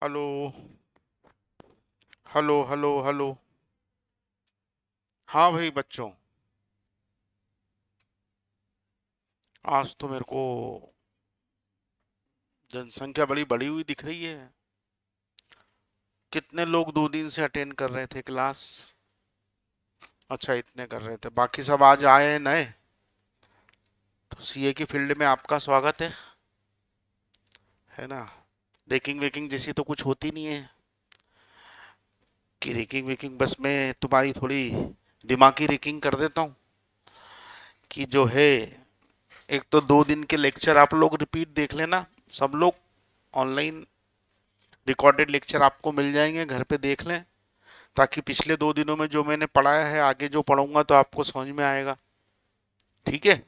Hello hello hello hello. हाँ भाई बच्चों, आज तो मेरे को जनसंख्या बड़ी बड़ी हुई दिख रही है। कितने लोग 2 दिन से अटेंड कर रहे थे क्लास? अच्छा, इतने कर रहे थे, बाकी सब आज आए हैं नए। तो सीए की फील्ड में आपका स्वागत है ना। रेकिंग वेकिंग जैसी तो कुछ होती नहीं है कि रेकिंग वेकिंग, बस मैं तुम्हारी थोड़ी दिमागी रेकिंग कर देता हूँ कि जो है, एक तो 2 दिन के लेक्चर आप लोग रिपीट देख लेना सब लोग। ऑनलाइन रिकॉर्डेड लेक्चर आपको मिल जाएंगे, घर पे देख लें, ताकि पिछले 2 दिनों में जो मैंने पढ़ाया है आगे जो पढ़ूंगा तो आपको समझ में आएगा। ठीक है।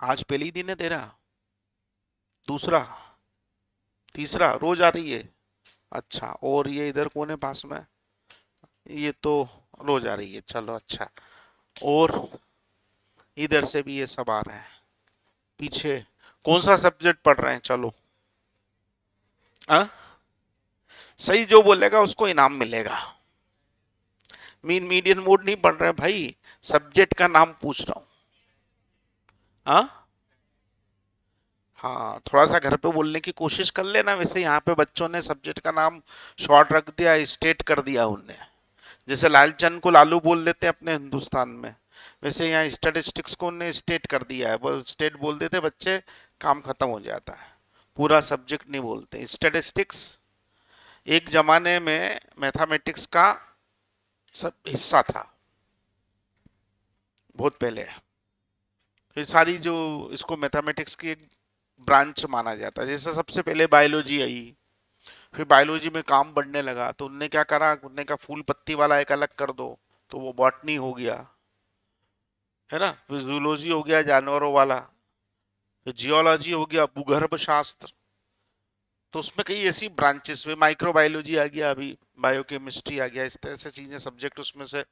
आज पहले ही दिन है तेरा? दूसरा? तीसरा रोज आ रही है? अच्छा, और ये इधर कौन है पास में? ये तो रोज आ रही है, चलो अच्छा। और इधर से भी ये सब आ रहे हैं पीछे। कौन सा सब्जेक्ट पढ़ रहे हैं? चलो। हाँ, सही जो बोलेगा उसको इनाम मिलेगा। मीडियन मोड नहीं पढ़ रहे हैं भाई, सब्जेक्ट का नाम पूछ रहा हूँ। हाँ हाँ, थोड़ा सा घर पे बोलने की कोशिश कर लेना। वैसे यहाँ पे बच्चों ने सब्जेक्ट का नाम शॉर्ट रख दिया, स्टेट कर दिया उनने। जैसे लालचंद को लालू बोल देते हैं अपने हिंदुस्तान में, वैसे यहाँ स्टैटिस्टिक्स को उन्होंने स्टेट कर दिया है। वो स्टेट बोल देते बच्चे, काम खत्म हो जाता है। पूरा सब्जेक्ट नहीं बोलते। स्टैटिस्टिक्स एक जमाने में मैथमेटिक्स का सब हिस्सा था, बहुत पहले। ये सारी जो, इसको मैथमेटिक्स की एक ब्रांच माना जाता है। जैसे सबसे पहले बायोलॉजी आई, फिर बायोलॉजी में काम बढ़ने लगा तो उनने क्या करा, उनने कहा फूल पत्ती वाला एक अलग कर दो, तो वो बॉटनी हो गया, है ना। फिर जूलॉजी हो गया जानवरों वाला, फिर जियोलॉजी हो गया भूगर्भ शास्त्र। तो उसमें कई ऐसी ब्रांचेस, में माइक्रोबायोलॉजी आ गया, अभी बायोकेमिस्ट्री आ गया। इस तरह से चीजें सब्जेक्ट उसमें से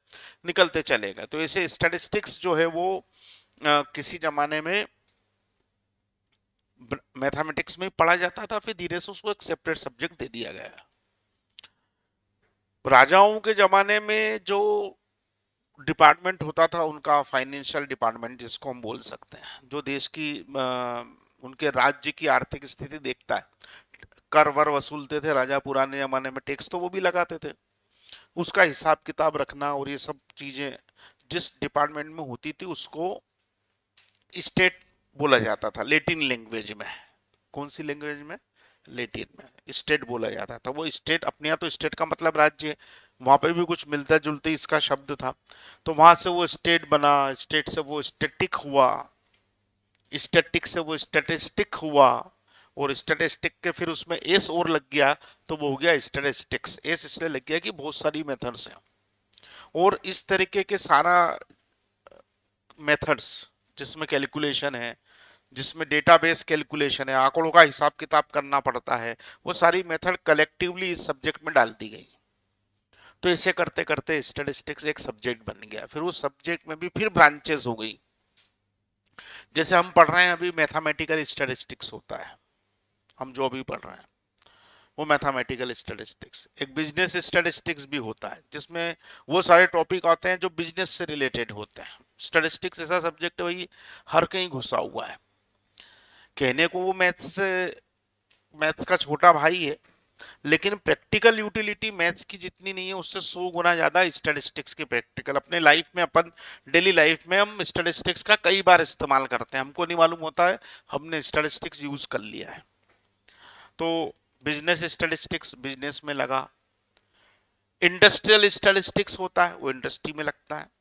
निकलते चलेगा। तो ऐसे स्टैटिस्टिक्स जो है वो किसी जमाने में मैथमेटिक्स में पढ़ा जाता था, फिर धीरे से उसको एक सेपरेट सब्जेक्ट दे दिया गया। राजाओं के जमाने में जो डिपार्टमेंट होता था उनका, फाइनेंशियल डिपार्टमेंट जिसको हम बोल सकते हैं, जो देश की उनके राज्य की आर्थिक स्थिति देखता है। कर वर वसूलते थे राजा पुराने जमाने में, टैक्स तो वो भी लगाते थे। उसका हिसाब किताब रखना और ये सब चीजें जिस डिपार्टमेंट में होती थी उसको स्टेट बोला जाता था, लेटिन लैंग्वेज में। कौन सी लैंग्वेज में? लेटिन में स्टेट बोला जाता था। वो स्टेट, अपने यहाँ तो स्टेट का मतलब राज्य है, वहां पे भी कुछ मिलता जुलता इसका शब्द था। तो वहां से वो स्टेट बना, स्टेट से वो स्टेटिक हुआ, स्टेटिक से वो स्टेटिस्टिक हुआ, और स्टेटिस्टिक के फिर उसमें एस और लग गया, तो वो हो गया स्टेटिस्टिक्स। एस इसलिए लग गया कि बहुत सारी मेथड्स हैं, और इस तरीके के सारा मेथड्स जिसमें कैलकुलेशन है, जिसमें डेटाबेस कैलकुलेशन है, आंकड़ों का हिसाब किताब करना पड़ता है, वो सारी मेथड कलेक्टिवली इस सब्जेक्ट में डाल दी गई। तो ऐसे करते करते स्टैटिस्टिक्स एक सब्जेक्ट बन गया। फिर उस सब्जेक्ट में भी फिर ब्रांचेस हो गई। जैसे हम पढ़ रहे हैं अभी मैथमेटिकल स्टैटिस्टिक्स होता है, हम जो अभी पढ़ रहे हैं वो मैथमेटिकल स्टैटिस्टिक्स। एक बिजनेस स्टैटिस्टिक्स भी होता है, जिसमें वो सारे टॉपिक आते हैं जो बिजनेस से रिलेटेड होते हैं। स्टैटिस्टिक्स ऐसा सब्जेक्ट है भाई, हर कहीं घुसा हुआ है। कहने को वो मैथ्स से, मैथ्स का छोटा भाई है, लेकिन प्रैक्टिकल यूटिलिटी मैथ्स की जितनी नहीं है, उससे 100 गुना ज्यादा स्टैटिस्टिक्स की प्रैक्टिकल। अपने लाइफ में, अपन डेली लाइफ में हम स्टैटिस्टिक्स का कई बार इस्तेमाल करते हैं, हमको नहीं मालूम होता है हमने स्टैटिस्टिक्स यूज कर लिया है। तो बिजनेस स्टैटिस्टिक्स बिजनेस में लगा, इंडस्ट्रियल स्टैटिस्टिक्स होता है वो इंडस्ट्री में लगता है।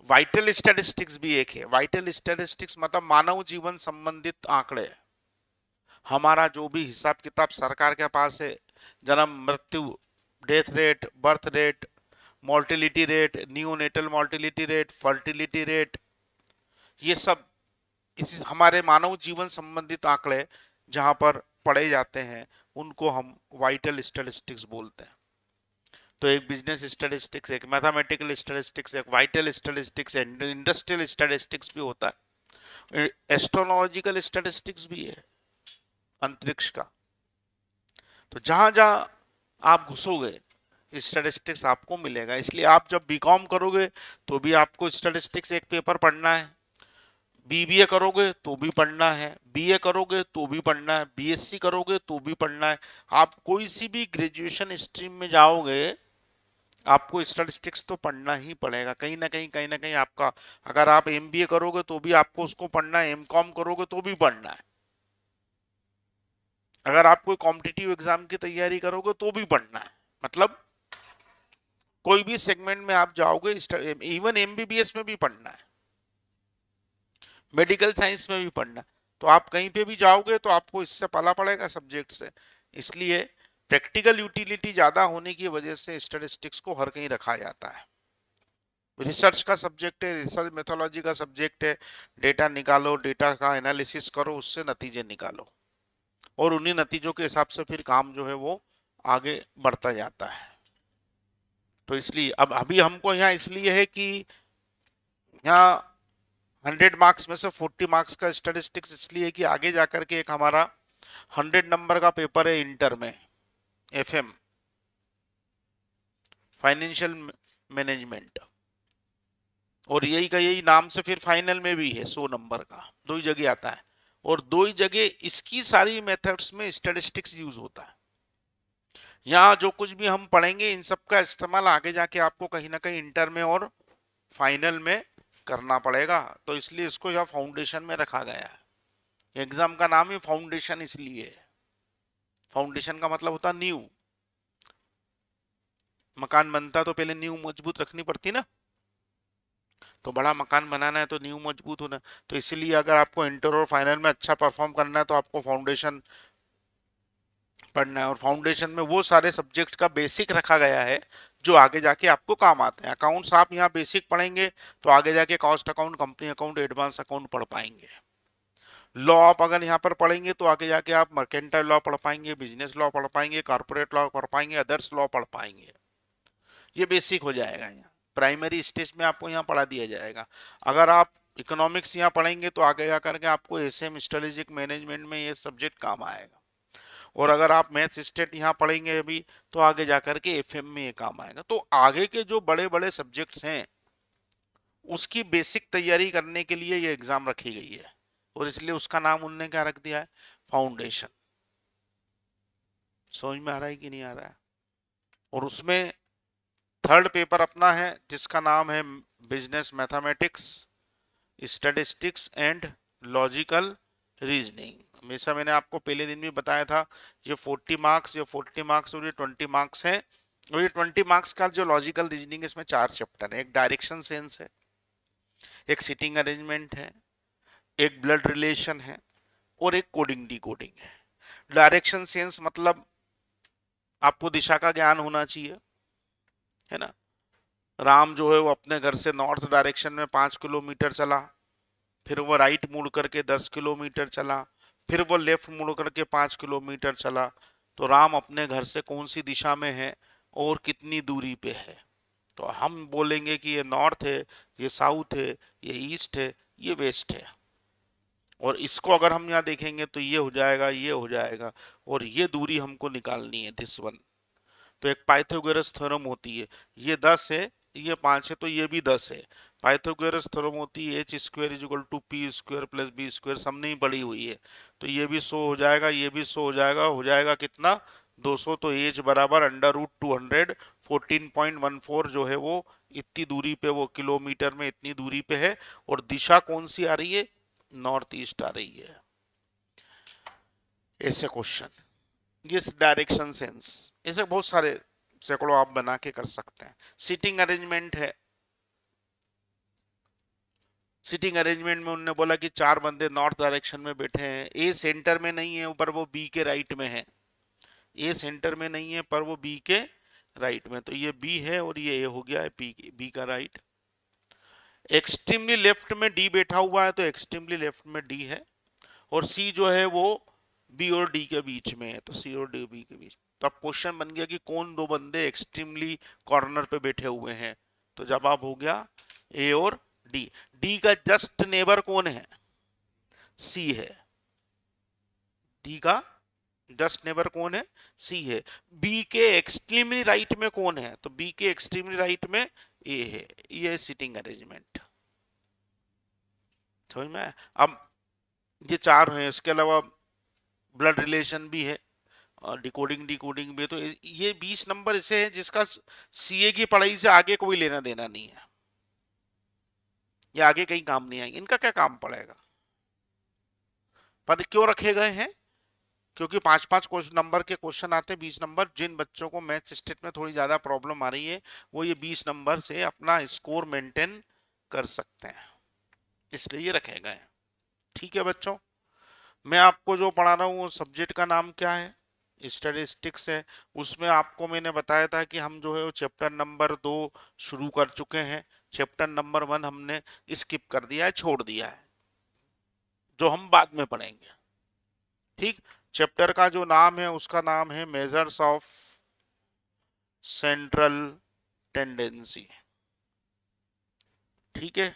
वाइटल स्टैटिस्टिक्स भी एक है। वाइटल स्टैटिस्टिक्स मतलब मानव जीवन संबंधित आंकड़े, हमारा जो भी हिसाब किताब सरकार के पास है, जन्म मृत्यु, death rate, birth rate, mortality rate, neonatal mortality rate, fertility rate, ये सब इस हमारे मानव जीवन संबंधित आंकड़े जहां पर पढ़े जाते हैं, उनको हम वाइटल स्टैटिस्टिक्स बोलते हैं। तो एक बिजनेस स्टैटिस्टिक्स, एक मैथमेटिकल स्टैटिस्टिक्स, एक वाइटल स्टैटिस्टिक्स, इंडस्ट्रियल स्टैटिस्टिक्स भी होता है, एस्ट्रोनॉलॉजिकल स्टैटिस्टिक्स भी है। अंतरिक्ष का। तो जहां जहां आप घुसोगे स्टैटिस्टिक्स आपको मिलेगा। इसलिए आप जब बीकॉम करोगे तो भी आपको स्टैटिस्टिक्स एक पेपर पढ़ना है, बीबीए करोगे तो भी पढ़ना है, बीए करोगे तो भी पढ़ना है, बीएससी करोगे तो भी पढ़ना है। आप कोई सी भी ग्रेजुएशन स्ट्रीम में जाओगे आपको स्टैटिस्टिक्स तो पढ़ना ही पड़ेगा कहीं ना कहीं आपका। अगर आप एमबीए करोगे तो भी आपको उसको पढ़ना है, एमकॉम करोगे तो भी पढ़ना है, अगर आप कोई कॉम्पिटिटिव एग्जाम की तैयारी करोगे तो भी पढ़ना है। मतलब कोई भी सेगमेंट में आप जाओगे, इवन एमबीबीएस में भी पढ़ना है, मेडिकल साइंस में भी पढ़ना है। तो आप कहीं पे भी जाओगे तो आपको इससे पाला पड़ेगा सब्जेक्ट से। इसलिए प्रैक्टिकल यूटिलिटी ज्यादा होने की वजह से स्टैटिस्टिक्स को हर कहीं रखा जाता है। रिसर्च का सब्जेक्ट है, रिसर्च मेथोलॉजी का सब्जेक्ट है, डेटा निकालो, डेटा का एनालिसिस करो, उससे नतीजे निकालो और उन्हीं नतीजों के हिसाब से फिर काम जो है वो आगे बढ़ता जाता है। तो इसलिए अब अभी हमको यहाँ इसलिए है कि यहाँ 100 मार्क्स में से 40 मार्क्स का स्टैटिस्टिक्स इसलिए कि आगे जाकर के एक हमारा 100 नंबर का पेपर है इंटर में, एफएम फाइनेंशियल मैनेजमेंट, और यही का यही नाम से फिर फाइनल में भी है 100 नंबर का, दो ही जगह आता है और दो ही जगह इसकी सारी मेथड्स में स्टैटिस्टिक्स यूज होता है। यहाँ जो कुछ भी हम पढ़ेंगे इन सब का इस्तेमाल आगे जाके आपको कहीं ना कहीं इंटर में और फाइनल में करना पड़ेगा। तो इसलिए इसको यहाँ फाउंडेशन में रखा गया है। एग्जाम का नाम ही फाउंडेशन इसलिए है। फाउंडेशन का मतलब होता नींव। मकान बनता तो पहले नींव मजबूत रखनी पड़ती ना, तो बड़ा मकान बनाना है तो नींव मजबूत होना। तो इसलिए अगर आपको इंटर और फाइनल में अच्छा परफॉर्म करना है तो आपको फाउंडेशन पढ़ना है, और फाउंडेशन में वो सारे सब्जेक्ट का बेसिक रखा गया है जो आगे जाके आपको काम आते हैं। अकाउंट्स आप यहाँ बेसिक पढ़ेंगे तो आगे जाके cost account, company account, advance account पढ़ पाएंगे। लॉ आप अगर यहाँ पर पढ़ेंगे तो आगे जाके आप मर्केंटाइल लॉ पढ़ पाएंगे, बिजनेस लॉ पढ़ पाएंगे, कॉर्पोरेट लॉ पढ़ पाएंगे, अदर्स लॉ पढ़ पाएंगे। ये बेसिक हो जाएगा, यहाँ प्राइमरी स्टेज में आपको यहाँ पढ़ा दिया जाएगा। अगर आप इकोनॉमिक्स यहाँ पढ़ेंगे तो आगे जाकर के आपको एसएम स्ट्रेटेजिक मैनेजमेंट में ये सब्जेक्ट काम आएगा। और अगर आप मैथ्स स्टेट यहाँ पढ़ेंगे अभी तो आगे जाकर के एफएम में ये काम आएगा। तो आगे के जो बड़े बड़े सब्जेक्ट्स हैं उसकी बेसिक तैयारी करने के लिए ये एग्जाम रखी गई है, और इसलिए उसका नाम उनने क्या रख दिया है, फाउंडेशन। समझ में आ रहा है कि नहीं आ रहा है? और उसमें थर्ड पेपर अपना है जिसका नाम है business mathematics, statistics and logical reasoning. हमेशा मैंने आपको पहले दिन भी बताया था ये 40 मार्क्स, ये 40 मार्क्स और ये 20 मार्क्स है। और ये 20 मार्क्स का जो लॉजिकल रीजनिंग है इसमें 4 चैप्टर है। एक डायरेक्शन सेंस है, एक सिटिंग अरेंजमेंट है, एक ब्लड रिलेशन है और एक कोडिंग डिकोडिंग है। डायरेक्शन सेंस मतलब आपको दिशा का ज्ञान होना चाहिए, है ना। राम जो है वो अपने घर से नॉर्थ डायरेक्शन में 5 किलोमीटर चला, फिर वो राइट मुड़ करके 10 किलोमीटर चला, फिर वो लेफ्ट मुड़ करके 5 किलोमीटर चला। तो राम अपने घर से कौन सी दिशा में है और कितनी दूरी पे है? तो हम बोलेंगे कि ये नॉर्थ है, ये साउथ है, ये ईस्ट है, ये वेस्ट है। और इसको अगर हम यहाँ देखेंगे तो ये हो जाएगा, ये हो जाएगा, और ये दूरी हमको निकालनी है, दिस वन। तो एक पाइथागोरस थ्योरम होती है, ये 10 है, ये 5 है, तो ये भी 10 है। पाइथागोरस थ्योरम होती है h square is equal to p square plus b square, सबने ही पढ़ी हुई है। तो ये भी 100 हो जाएगा, ये भी 100 हो जाएगा कितना, 200। तो एच बराबर अंडर रूट 200, 14.14 जो है वो इतनी दूरी पे, वो किलोमीटर में इतनी दूरी पे है। और दिशा कौन सी आ रही है, नॉर्थ ईस्ट आ रही है। ऐसे क्वेश्चन, ये डायरेक्शन सेंस, ऐसे बहुत सारे सैकड़ों आप बना के कर सकते हैं। सीटिंग अरेंजमेंट है, सीटिंग अरेंजमेंट में उन्होंने बोला कि 4 बंदे नॉर्थ डायरेक्शन में बैठे हैं, ए सेंटर में नहीं है पर वो बी के राइट में है, ए सेंटर में नहीं है पर वो बी के राइट में। तो ये बी है और ये ए हो गया है बी का राइट। एक्सट्रीमली लेफ्ट में डी बैठा हुआ है तो एक्सट्रीमली लेफ्ट में डी है, और सी जो है वो बी और डी के बीच में है, तो सी और डी बी के बीच। तो अब क्वेश्चन बन गया कि कौन दो बंदे एक्सट्रीमली कॉर्नर पे बैठे हुए हैं, तो जवाब हो गया ए और डी। डी का जस्ट नेबर कौन है, सी है। डी का जस्ट नेबर कौन है? सी है। बी के एक्सट्रीमली राइट में कौन है? तो बी के एक्सट्रीमली राइट में ए है। ये सिटिंग अरेंजमेंट, समझ में आया? अब ये चार हैं, इसके अलावा ब्लड रिलेशन भी है और डिकोडिंग डिकोडिंग भी है। तो ये 20 नंबर ऐसे हैं जिसका सीए की पढ़ाई से आगे कोई लेना देना नहीं है, ये आगे कहीं काम नहीं आएंगे। इनका क्या काम पड़ेगा? पर क्यों रखे गए हैं? क्योंकि 5-5 क्वेश्चन नंबर के क्वेश्चन आते हैं 20 नंबर। जिन बच्चों को मैथ्स स्टेट में थोड़ी ज्यादा प्रॉब्लम आ रही है वो ये 20 नंबर से अपना स्कोर मेंटेन कर सकते हैं, इसलिए ये रखे गए हैं। ठीक है बच्चों, मैं आपको जो पढ़ा रहा हूँ वो सब्जेक्ट का नाम क्या है? स्टैटिस्टिक्स है। उसमें आपको मैंने बताया था कि हम जो है वो चैप्टर नंबर 2 शुरू कर चुके हैं। चैप्टर नंबर 1 हमने स्किप कर दिया है, छोड़ दिया है, जो हम बाद में पढ़ेंगे। ठीक, चैप्टर का जो नाम है उसका नाम है मेजर्स ऑफ सेंट्रल टेंडेंसी। ठीक है,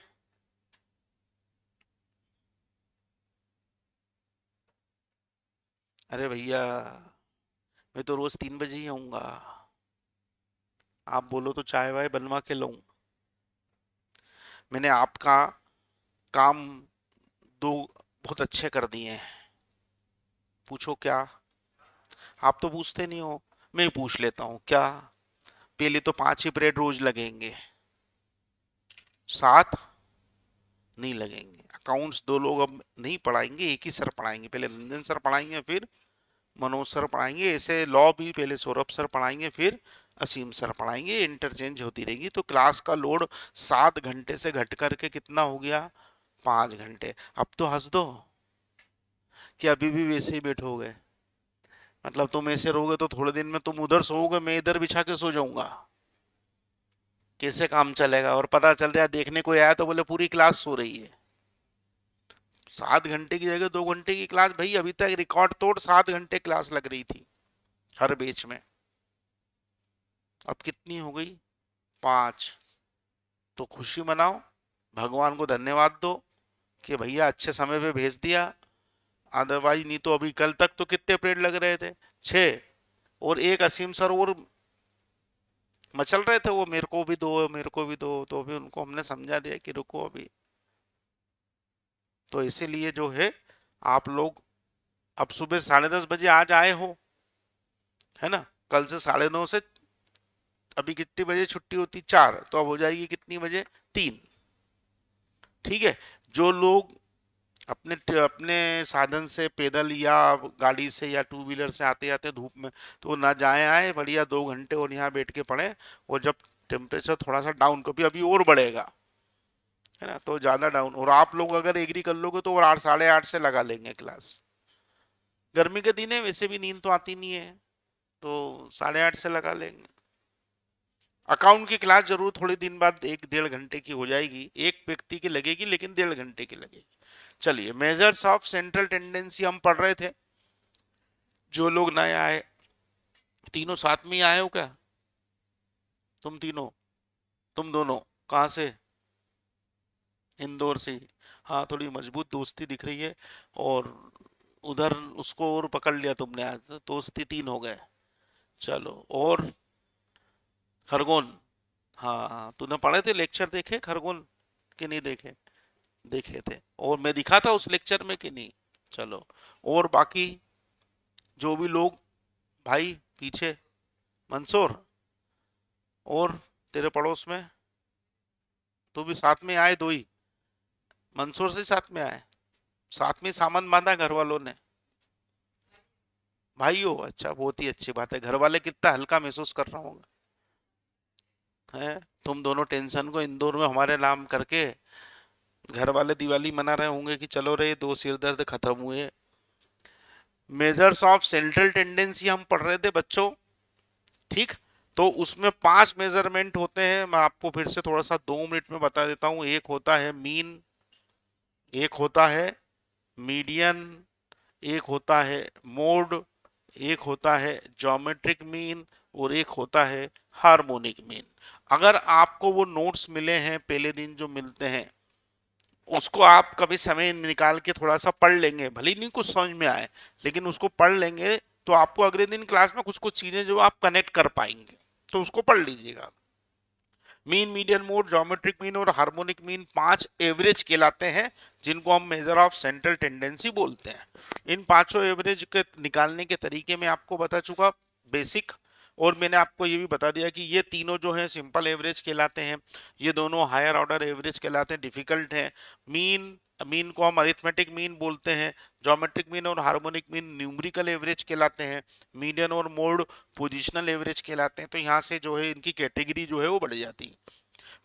अरे भैया मैं तो रोज 3 बजे ही आऊंगा, आप बोलो तो चाय वाय बनवा के लाऊं। मैंने आपका काम दो बहुत अच्छे कर दिए हैं। पूछो क्या? आप तो पूछते नहीं हो, मैं ही पूछ लेता हूँ। क्या? पहले तो 5 ही पीरियड रोज लगेंगे, 7 नहीं लगेंगे। अकाउंट्स 2 लोग अब नहीं पढ़ाएंगे, एक ही सर पढ़ाएंगे। पहले रंजन सर पढ़ाएंगे, फिर मनोज सर पढ़ाएंगे। ऐसे लॉ भी पहले सौरभ सर पढ़ाएंगे, फिर असीम सर पढ़ाएंगे। इंटरचेंज होती रहेगी। तो क्लास का लोड 7 घंटे से घट करके कितना हो गया? 5 घंटे। अब तो हंस दो कि अभी भी वैसे ही बैठोगे, मतलब तुम ऐसे रहोगे तो थोड़े दिन में तुम उधर सोओगे, मैं इधर बिछा के सो जाऊंगा। कैसे काम चलेगा? और पता चल रहा है देखने को आया तो बोले पूरी क्लास सो रही है। 7 घंटे की जगह 2 घंटे की क्लास। भाई अभी तक रिकॉर्ड तोड़ 7 घंटे क्लास लग रही थी हर बैच में, अब कितनी हो गई? 5। तो खुशी मनाओ, भगवान को धन्यवाद दो कि भैया अच्छे समय पे भेज दिया। अदरवाइज नहीं तो अभी कल तक तो कितने पीरियड लग रहे थे? 6। और एक असीम सर और मचल रहे थे, वो मेरे को भी दो मेरे को भी दो। तो अभी उनको हमने समझा दिया कि रुको अभी। तो इसीलिए जो है आप लोग अब सुबह 10:30 बजे आज आए हो, है ना? कल से 9:30 से, अभी कितनी बजे छुट्टी होती? 4, तो अब हो जाएगी कितनी बजे? 3। ठीक है, जो लोग अपने अपने साधन से पैदल या गाड़ी से या टू व्हीलर से आते आते धूप में, तो ना जाए आए बढ़िया 2 घंटे और यहाँ बैठ के पढ़े। और जब टेम्परेचर थोड़ा सा डाउन, कभी अभी और बढ़ेगा, है ना, तो ज्यादा डाउन, और आप लोग अगर एग्री कर लोगे तो और 8, 8:30 से लगा लेंगे क्लास। गर्मी के दिन है, वैसे भी नींद तो आती नहीं है, तो 8:30 से लगा लेंगे। अकाउंट की क्लास जरूर थोड़ी दिन बाद 1-1.5 घंटे की हो जाएगी, एक व्यक्ति की लगेगी, लेकिन 1.5 घंटे की लगेगी। चलिए, मेजर्स ऑफ सेंट्रल टेंडेंसी हम पढ़ रहे थे। जो लोग नए आए, तीनों साथ में ही आए हो क्या? तुम तीनों? तुम दोनों कहाँ से? इंदौर से? हाँ, थोड़ी मजबूत दोस्ती दिख रही है। और उधर उसको और पकड़ लिया तुमने, आज दोस्ती 3 हो गए। चलो, और खरगोन? हाँ, तूने पढ़े थे लेक्चर, देखे खरगोन कि नहीं देखे? देखे थे, और मैं दिखा था उस लेक्चर में कि नहीं? चलो, और बाकी जो भी लोग, भाई पीछे, मंसूर, और तेरे पड़ोस में तू भी साथ में आए? 2 ही मंसूर से साथ में आए, साथ में सामान बांधा घर वालों ने? भाई हो? अच्छा, बहुत ही अच्छी बात है। घर वाले कितना हल्का महसूस कर रहा होगा, है? तुम दोनों टेंशन को इंदौर में हमारे नाम करके घर वाले दिवाली मना रहे होंगे कि चलो रे 2 सिर दर्द खत्म हुए। मेजर्स ऑफ सेंट्रल टेंडेंसी हम पढ़ रहे थे बच्चों, ठीक? तो उसमें 5 मेजरमेंट होते हैं। मैं आपको फिर से थोड़ा सा 2 मिनट में बता देता हूँ। एक होता है मीन, एक होता है मीडियन, एक होता है मोड, एक होता है ज्योमेट्रिक मीन, और एक होता है हार्मोनिक मीन। अगर आपको वो नोट्स मिले हैं पहले दिन जो मिलते हैं उसको आप कभी समय निकाल के थोड़ा सा पढ़ लेंगे, भले ही नहीं कुछ समझ में आए, लेकिन उसको पढ़ लेंगे तो आपको अगले दिन क्लास में कुछ कुछ चीजें जो आप कनेक्ट कर पाएंगे, तो उसको पढ़ लीजिएगा। Mean, median mode, geometric mean और हार्मोनिक मीन 5 एवरेज कहलाते हैं, जिनको हम मेजर ऑफ सेंट्रल टेंडेंसी बोलते हैं। इन पांचों एवरेज के निकालने के तरीके में आपको बता चुका बेसिक, और मैंने आपको ये भी बता दिया कि ये तीनों जो है सिंपल एवरेज कहलाते हैं, ये दोनों हायर ऑर्डर एवरेज कहलाते हैं, डिफिकल्ट हैं। मीन मीन को हम अरिथमेटिक मीन बोलते हैं, ज्योमेट्रिक मीन और हार्मोनिक मीन न्यूमेरिकल एवरेज कहलाते हैं, मीडियन और मोड पोजिशनल एवरेज कहलाते हैं। तो यहाँ से जो है इनकी कैटेगरी जो है वो बढ़ जाती है।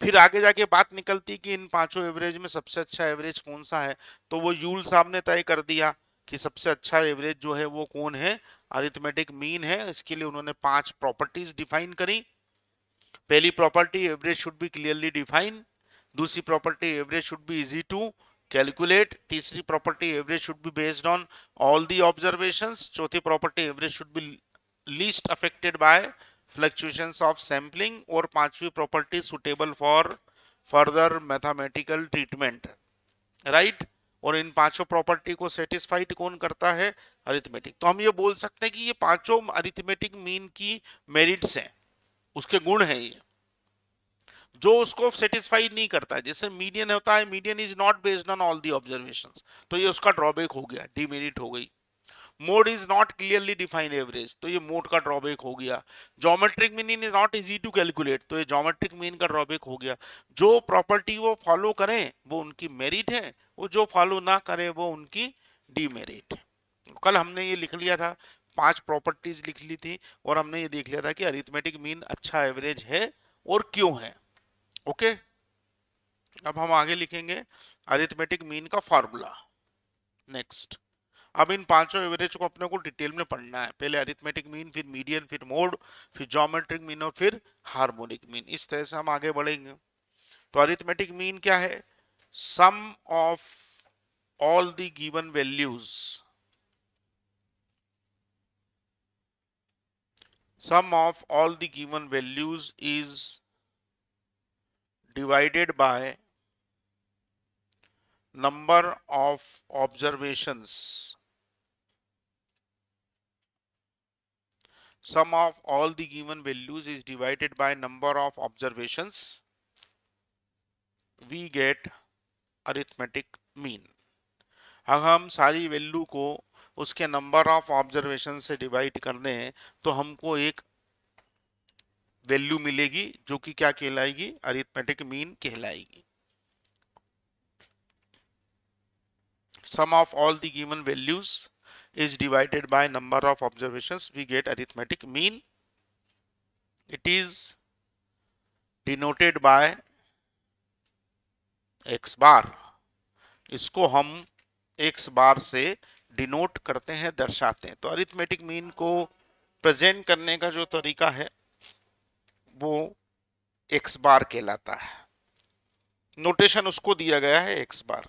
फिर आगे जाके बात निकलती कि इन पांचों एवरेज में सबसे अच्छा एवरेज कौन सा है, तो वो यूल साहब ने तय कर दिया कि सबसे अच्छा एवरेज जो है वो कौन है, अरिथमेटिक मीन है। इसके लिए उन्होंने 5 प्रॉपर्टीज डिफाइन करी। पहली property, average should be clearly define. दूसरी property, average should be easy to calculate. तीसरी property, average should be based on all the observations. चौथी property, average should be least affected by fluctuations of sampling. और पांचवी property, suitable for further mathematical treatment, right. और इन पांचों property को satisfied कौन करता है, अरिथमेटिक। तो हम ये बोल सकते हैं कि ये पांचों अरिथमेटिक मीन की मेरिट्स हैं, उसके गुण हैं ये, जो उसको सेटिस्फाई नहीं करता है। जैसे मीडियन होता है, median is not based on all the observations, तो ये उसका ड्रॉबैक हो गया, डीमेरिट हो गई। Mode is not clearly defined average, तो ये मोड का ड्रॉबैक हो गया। Geometric mean is not easy to calculate, तो ये ज्योमेट्रिक मीन का ड्रॉबैक हो गया। जो प्रॉपर्टी वो फॉलो करें वो उनकी मेरिट है, वो जो फॉलो ना करें वो उनकी डीमेरिट। कल हमने ये लिख लिया था, 5 प्रॉपर्टीज लिख ली थी, और हमने ये देख लिया था कि अरिथमेटिक मीन अच्छा एवरेज है और क्यों है। ओके, अब हम आगे लिखेंगे अरिथमेटिक मीन का फॉर्मूला। नेक्स्ट, अब इन पांचों एवरेज को अपने को डिटेल में पढ़ना है। पहले अरिथमेटिक मीन, फिर मीडियन, फिर मोड, फिर ज्योमेट्रिक मीन और फिर हार्मोनिक मीन। इस तरह से हम आगे बढ़ेंगे। तो अरिथमेटिक मीन क्या है, sum of all the given values, sum of all the given values is divided by number of observations. Sum of all the given values is divided by number of observations. We get arithmetic mean. अगर हम सारी value को उसके number of observation से divide कर दें तो हमको एक वैल्यू मिलेगी जो कि क्या कहलाएगी, अरिथमेटिक मीन कहलाएगी। Sum of all the given values is divided by number of observations, we get arithmetic mean. It is denoted by x bar. इसको हम x बार से डिनोट करते हैं, दर्शाते हैं। तो अरिथमेटिक मीन को प्रेजेंट करने का जो तरीका है वो x बार कहलाता है। नोटेशन उसको दिया गया है x बार।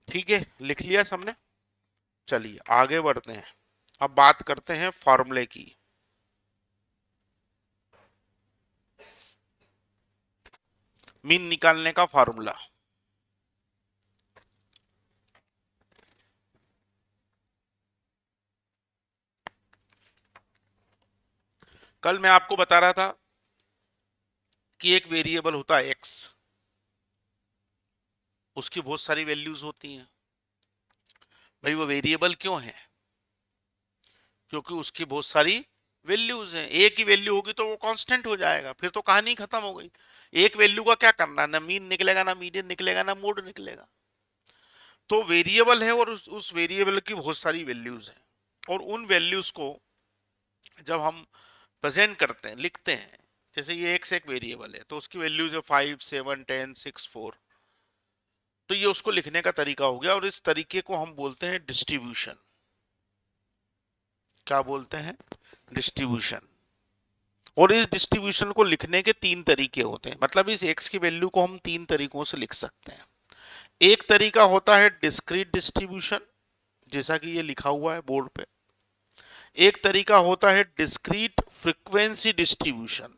ठीक है, लिख लिया सबने। चलिए आगे बढ़ते हैं, अब बात करते हैं फॉर्मूले की। मीन निकालने का फॉर्मूला। कल मैं आपको बता रहा था कि एक वेरिएबल होता है x, उसकी बहुत सारी वैल्यूज होती हैं। भाई वो वेरिएबल क्यों है, क्योंकि उसकी बहुत सारी वैल्यूज हैं। एक ही वैल्यू होगी तो वो कांस्टेंट हो जाएगा, फिर तो कहानी खत्म हो गई। एक वैल्यू का क्या करना, ना मीन निकलेगा, ना मीडियन निकलेगा, ना मोड निकलेगा। तो वेरिएबल है और उस वेरिएबल की बहुत सारी वैल्यूज हैं, और उन वैल्यूज को जब हम प्रेजेंट करते हैं, लिखते हैं, जैसे ये x एक वेरिएबल है तो उसकी वैल्यूज है 5, 7, 10, 6, 4। तो ये उसको लिखने का तरीका हो गया, और इस तरीके को हम बोलते हैं डिस्ट्रीब्यूशन। क्या बोलते हैं, डिस्ट्रीब्यूशन। और इस डिस्ट्रीब्यूशन को लिखने के तीन तरीके होते हैं, मतलब इस x की वैल्यू को हम तीन तरीकों से लिख सकते हैं। एक तरीका होता है डिस्क्रीट डिस्ट्रीब्यूशन, जैसा कि ये लिखा हुआ है बोर्ड पे। एक तरीका होता है डिस्क्रीट फ्रीक्वेंसी डिस्ट्रीब्यूशन।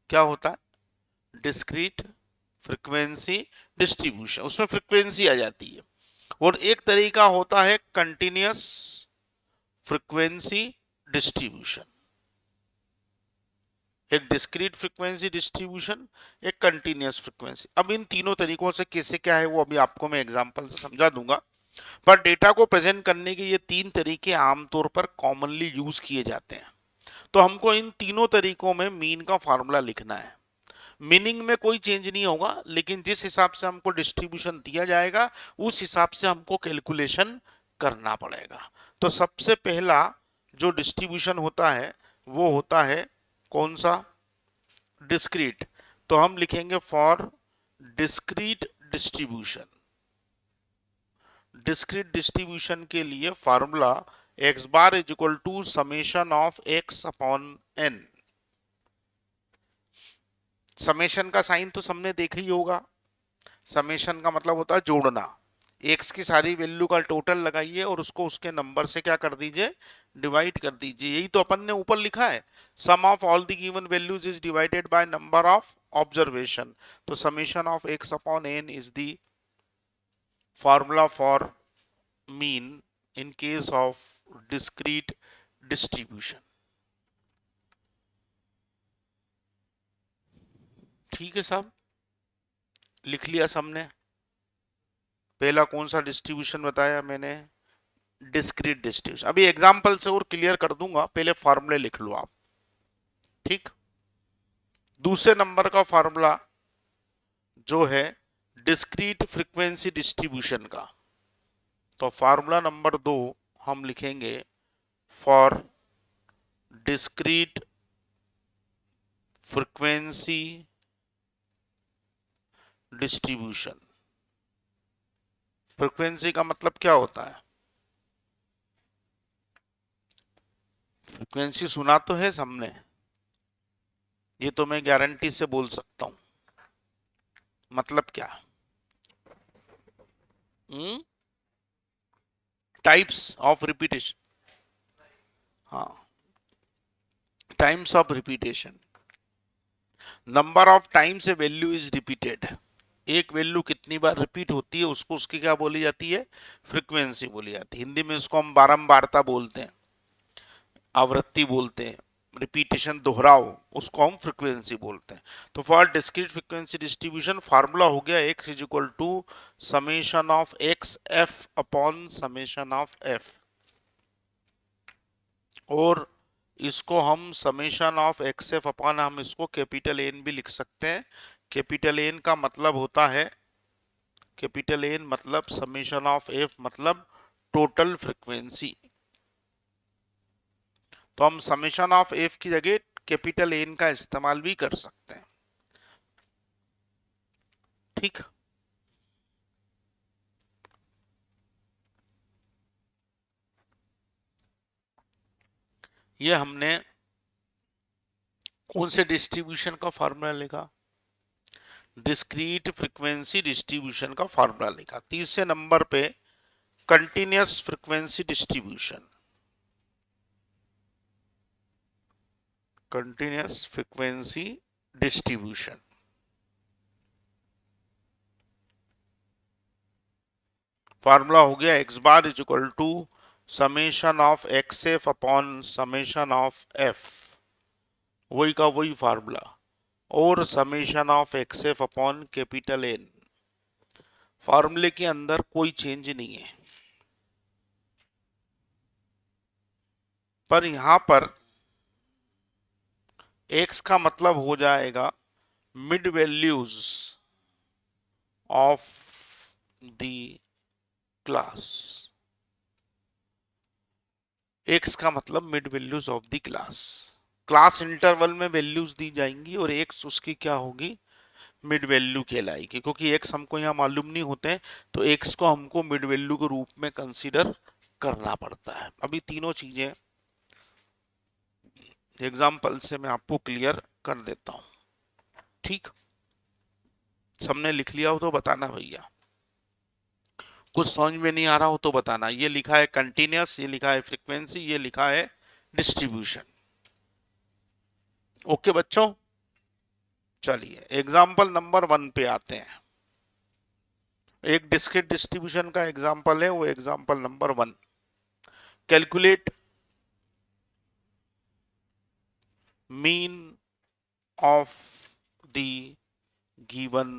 क्या होता है? डिस्क्रीट फ्रीक्वेंसी डिस्ट्रीब्यूशन, उसमें फ्रीक्वेंसी आ जाती है। और एक तरीका होता है कंटिन्यूअस फ्रीक्वेंसी डिस्ट्रीब्यूशन। एक डिस्क्रीट फ्रीक्वेंसी डिस्ट्रीब्यूशन, एक कंटिन्यूअस फ्रीक्वेंसी। अब इन तीनों तरीकों से कैसे क्या है वो अभी आपको मैं एग्जांपल से समझा दूंगा, पर डेटा को प्रेजेंट करने के ये तीन तरीके आमतौर पर कॉमनली यूज किए जाते हैं। तो हमको इन तीनों तरीकों में मीन का फार्मूला लिखना है। मीनिंग में कोई चेंज नहीं होगा, लेकिन जिस हिसाब से हमको डिस्ट्रीब्यूशन दिया जाएगा उस हिसाब से हमको कैलकुलेशन करना पड़ेगा। तो सबसे पहला जो डिस्ट्रीब्यूशन होता है वो होता है कौन सा? डिस्क्रीट। तो हम लिखेंगे for discrete distribution. Discrete distribution के लिए formula x bar is equal to summation of x upon n। Summation का साइन तो सबने देखा ही होगा। समेशन का मतलब होता है जोड़ना। x की सारी वैल्यू का टोटल लगाइए और उसको उसके नंबर से क्या कर दीजिए? डिवाइड कर दीजिए। यही तो अपन ने ऊपर लिखा है, sum of all the given values is divided by number of observation. तो summation of x upon n is the formula for mean in case of discrete distribution। ठीक है साहब, लिख लिया सबने। पहला कौन सा डिस्ट्रीब्यूशन बताया मैंने? Discrete distribution. अभी एग्जांपल से और क्लियर कर दूंगा, पहले फार्मूले लिख लो आप। ठीक। दूसरे नंबर का फार्मूला जो है डिस्क्रीट फ्रीक्वेंसी डिस्ट्रीब्यूशन का, तो फार्मूला नंबर 2 हम लिखेंगे for discrete frequency distribution. Frequency का मतलब क्या होता है? फ्रीक्वेंसी सुना तो है सबने, ये तो मैं गारंटी से बोल सकता हूं। मतलब क्या? Types of repetition. हाँ, times of repetition, number of times a value is repeated. एक वैल्यू कितनी बार रिपीट होती है उसको उसकी क्या बोली जाती है? फ्रीक्वेंसी बोली जाती है। हिंदी में इसको हम बारंबारता बोलते हैं, आवृत्ति बोलते हैं। रिपीटेशन, दोहराव, उसको हम फ्रीक्वेंसी बोलते हैं। तो for discrete frequency distribution formula हो गया x is equal to summation of x f upon summation of f, और इसको हम summation of x f upon, हम इसको कैपिटल एन भी लिख सकते हैं। कैपिटल एन का मतलब होता है, कैपिटल एन मतलब समेशन ऑफ एफ मतलब टोटल फ्रीक्वेंसी। तो हम समेशन ऑफ एफ की जगह कैपिटल एन का इस्तेमाल भी कर सकते हैं। ठीक। ये हमने कौन से डिस्ट्रीब्यूशन का फार्मूला लिखा? डिस्क्रीट फ्रीक्वेंसी डिस्ट्रीब्यूशन का फार्मूला लिखा। तीसरे नंबर पे continuous frequency distribution. Continuous frequency distribution, formula हो गया x bar is equal to summation of x f upon summation of f, वही का वही फार्मूला, और summation of x f upon capital n. फार्मूले के अंदर कोई चेंज नहीं है, पर यहां पर x का मतलब हो जाएगा mid values of the class. x का मतलब mid values of the class. Class interval में वैल्यूज दी जाएंगी और x उसकी क्या होगी? मिड वैल्यू कहलाएगी। क्योंकि x हमको यहाँ मालूम नहीं होते हैं, तो x को हमको मिड वैल्यू के रूप में कंसीडर करना पड़ता है। अभी तीनों चीजें एग्जाम्पल से मैं आपको क्लियर कर देता हूं। ठीक, सबने लिख लिया हो तो बताना भैया, कुछ समझ में नहीं आ रहा हो तो बताना। ये लिखा है कंटिन्यूस, ये लिखा है फ्रीक्वेंसी, ये लिखा है डिस्ट्रीब्यूशन। ओके बच्चों, चलिए एग्जाम्पल नंबर 1 पे आते हैं। एक डिस्क्रीट डिस्ट्रीब्यूशन का एग्जाम्पल है, वो example number 1। Calculate mean of the given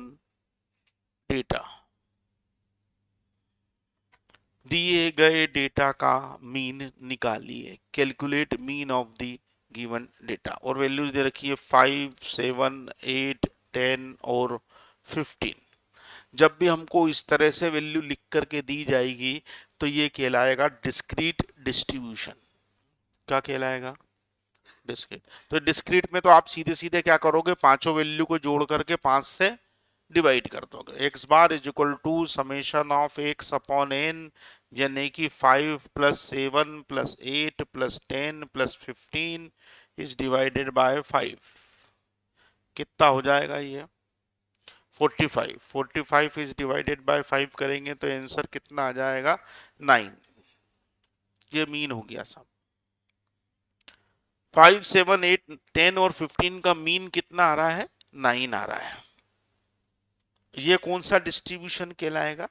data. दिए गए डेटा का मीन निकालिए। Calculate mean of the given data, और वैल्यूज दे रखी है 5, 7, 8, 10 और 15। जब भी हमको इस तरह से वैल्यू लिख करके दी जाएगी तो ये कहलाएगा डिस्क्रीट डिस्ट्रीब्यूशन। क्या कहलाएगा? डिस्क्रीट। तो डिस्क्रीट में तो आप सीधे सीधे क्या करोगे, पांचों वैल्यू को जोड़ करके 5 से डिवाइड कर दोगे। X bar is equal to summation of x upon n, यानी कि 5 plus 7 plus 8 plus 10 plus 15 is divided by 5। कितना हो जाएगा ये? 45। 45 इज डिवाइडेड बाय 5 करेंगे तो आंसर कितना आ जाएगा? 9। ये मीन हो गया सब। 5, 7, 8, 10 और 15 का मीन कितना आ रहा है? 9 आ रहा है। ये कौन सा डिस्ट्रीब्यूशन कहलाएगा?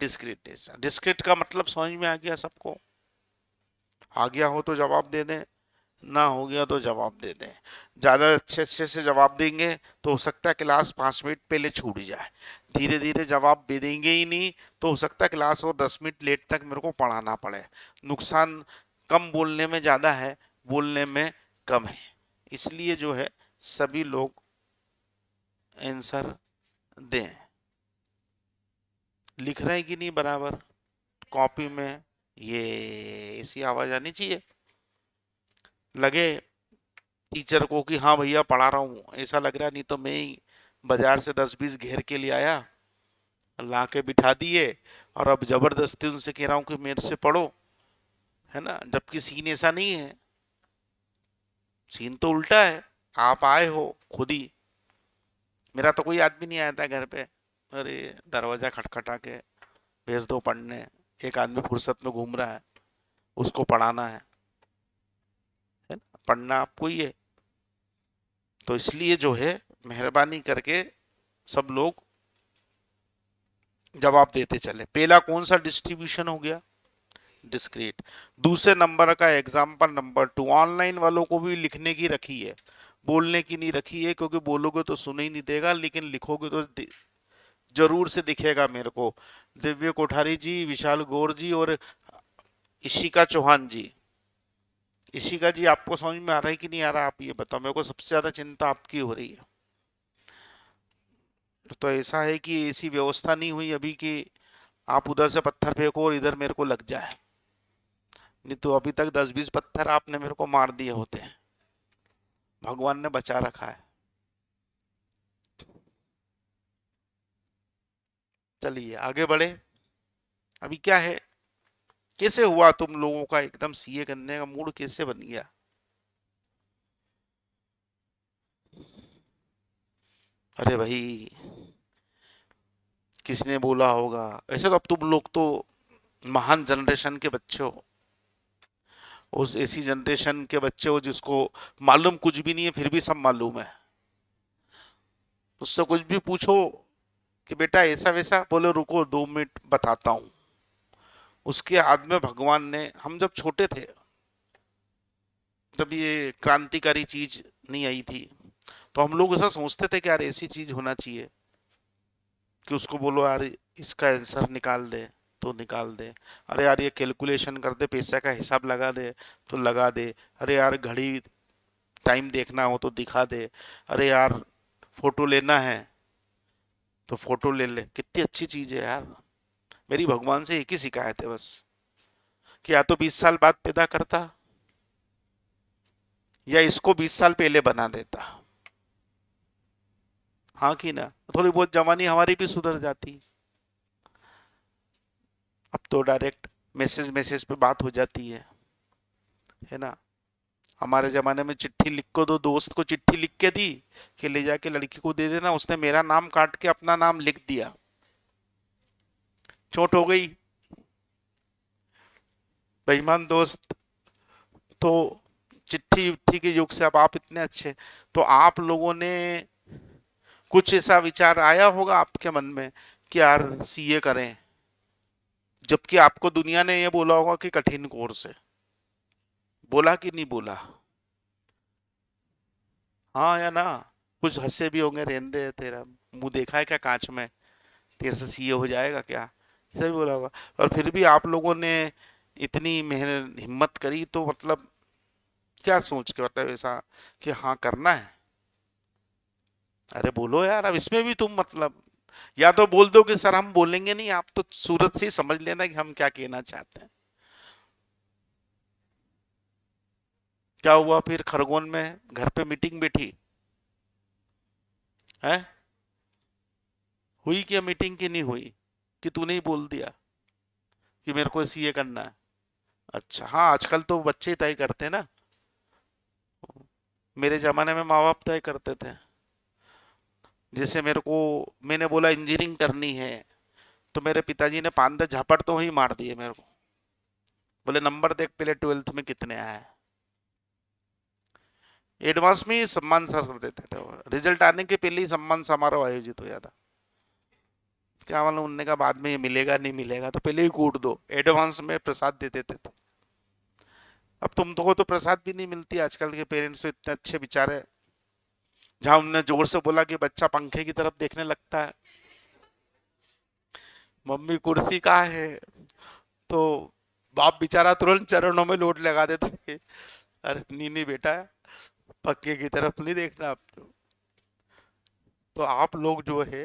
डिस्क्रीटेशन। डिस्क्रीट का मतलब समझ में आ गया सबको? आ गया हो तो जवाब दे दें, ना हो गया तो जवाब दे दें। ज़्यादा अच्छे से जवाब देंगे तो हो सकता है क्लास 5 मिनट पहले छूट जाए। धीरे धीरे जवाब दे देंगे ही नहीं तो हो सकता है क्लास और 10 मिनट लेट तक मेरे को पढ़ाना पड़े। नुकसान कम बोलने में ज़्यादा है, बोलने में कम है। इसलिए जो है सभी लोग आंसर दें। लिख रहे हैं कि नहीं बराबर कॉपी में? ये ऐसी आवाज़ आनी चाहिए, लगे टीचर को कि हाँ भैया पढ़ा रहा हूँ, ऐसा लग रहा है। नहीं तो मैं ही बाजार से 10-20 घेर के ले आया, ला के बिठा दिए और अब जबरदस्ती उनसे कह रहा हूँ कि मेरे से पढ़ो, है ना। जबकि सीन ऐसा नहीं है, सीन तो उल्टा है। आप आए हो खुद ही, मेरा तो कोई आदमी नहीं आया था घर पे, अरे दरवाजा खटखटा के भेज दो पढ़ने। एक आदमी फुर्सत में घूम रहा है, उसको पढ़ाना है ना, पढ़ना आपको ही है। तो इसलिए जो है मेहरबानी करके सब लोग जवाब देते चले। पहला कौन सा डिस्ट्रीब्यूशन हो गया? डिस्क्रीट। दूसरे नंबर का एग्जाम्पल नंबर 2। ऑनलाइन वालों को भी लिखने की रखी है, बोलने की नहीं रखी है, क्योंकि बोलोगे तो सुन ही नहीं देगा, लेकिन लिखोगे तो जरूर से दिखेगा मेरे को। दिव्य कोठारी जी, विशाल गौर जी और इशिका चौहान जी। इशिका जी आपको समझ में आ रहा है कि नहीं आ रहा? आप ये बताओ, मेरे को सबसे ज्यादा चिंता आपकी हो रही है। तो ऐसा है कि ऐसी व्यवस्था नहीं हुई अभी कि आप उधर से पत्थर फेंको और इधर मेरे को लग जाए, नहीं तो अभी तक 10-20 पत्थर आपने मेरे को मार दिए होते हैं। भगवान ने बचा रखा है। चलिए आगे बढ़े। अभी क्या है, कैसे हुआ तुम लोगों का एकदम सीए करने का मूड कैसे बन गया? अरे भाई, किसने बोला होगा? ऐसे तो अब तुम लोग तो महान जनरेशन के बच्चे हो, उस ऐसी जनरेशन के बच्चे हो जिसको मालूम कुछ भी नहीं है फिर भी सब मालूम है। उससे कुछ भी पूछो कि बेटा ऐसा वैसा, बोले रुको 2 मिनट बताता हूँ। उसके हाथ में भगवान ने, हम जब छोटे थे जब ये क्रांतिकारी चीज नहीं आई थी तो हम लोग ऐसा सोचते थे कि यार ऐसी चीज होना चाहिए कि उसको बोलो यार इसका आंसर निकाल दे तो निकाल दे। अरे यार ये कैलकुलेशन कर दे, पैसे का हिसाब लगा दे तो लगा दे। अरे यार घड़ी टाइम देखना हो तो दिखा दे। अरे यार फोटो लेना है तो फोटो ले ले। कितनी अच्छी चीज है यार। मेरी भगवान से एक ही शिकायत है बस, कि या तो 20 साल बाद पैदा करता या इसको 20 साल पहले बना देता। हाँ कि ना? थोड़ी बहुत जवानी हमारी भी सुधर जाती। अब तो डायरेक्ट मैसेज मैसेज पे बात हो जाती है ना। हमारे जमाने में चिट्ठी लिख को, दो दोस्त को चिट्ठी लिख के दी कि ले जाके लड़की को दे देना, उसने मेरा नाम काट के अपना नाम लिख दिया, चोट हो गई। बेईमान दोस्त। तो चिट्ठी उट्ठी के युग से अब आप इतने अच्छे, तो आप लोगों ने कुछ ऐसा विचार आया होगा आपके मन में कि यार सीए करें, जबकि आपको दुनिया ने ये बोला होगा कि कठिन कोर्स है। बोला कि नहीं बोला? हाँ या ना? कुछ हंसे भी होंगे, रहने दे, तेरा मुंह देखा है क्या कांच में, तेरे से सीए हो जाएगा क्या, ऐसा भी बोला होगा। और फिर भी आप लोगों ने इतनी मेहनत हिम्मत करी, तो मतलब क्या सोच के, मतलब ऐसा कि हाँ करना है? अरे बोलो यार, अब इसमें भी तुम मतलब, या तो बोल दो कि सर हम बोलेंगे नहीं, आप तो सूरत से ही समझ लेना कि हम क्या कहना चाहते हैं। क्या हुआ फिर खरगोन में घर पे मीटिंग बैठी है? हुई क्या मीटिंग की नहीं हुई? कि तूने ही बोल दिया कि मेरे को सीए करना है? अच्छा, हाँ आजकल तो बच्चे तय करते हैं ना। मेरे जमाने में माँ बाप तय करते थे। जैसे मेरे को, मैंने बोला इंजीनियरिंग करनी है, तो मेरे पिताजी ने 5-10 झापड़ तो वही मार दिए मेरे को। बोले नंबर देख पहले 12th में कितने आए। एडवांस में ही सम्मान सर कर देते थे, रिजल्ट आने के पहले ही सम्मान समारोह आयोजित हो जाता। क्या मालूम उनने का बाद में ये मिलेगा नहीं मिलेगा, तो पहले ही कूट दो, एडवांस में प्रसाद दे देते थे। अब तुम तो प्रसाद भी नहीं मिलती, आजकल के पेरेंट्स तो इतने अच्छे बेचारे, जहां उनने जोर से बोला कि बच्चा पंखे की तरफ देखने लगता है, मम्मी कुर्सी कहाँ है, तो बाप बेचारा तुरंत चरणों में लोट लगा देता है, अरे नहीं नहीं बेटा, पक्के की तरफ नहीं देखना आप। तो आप लोग जो है,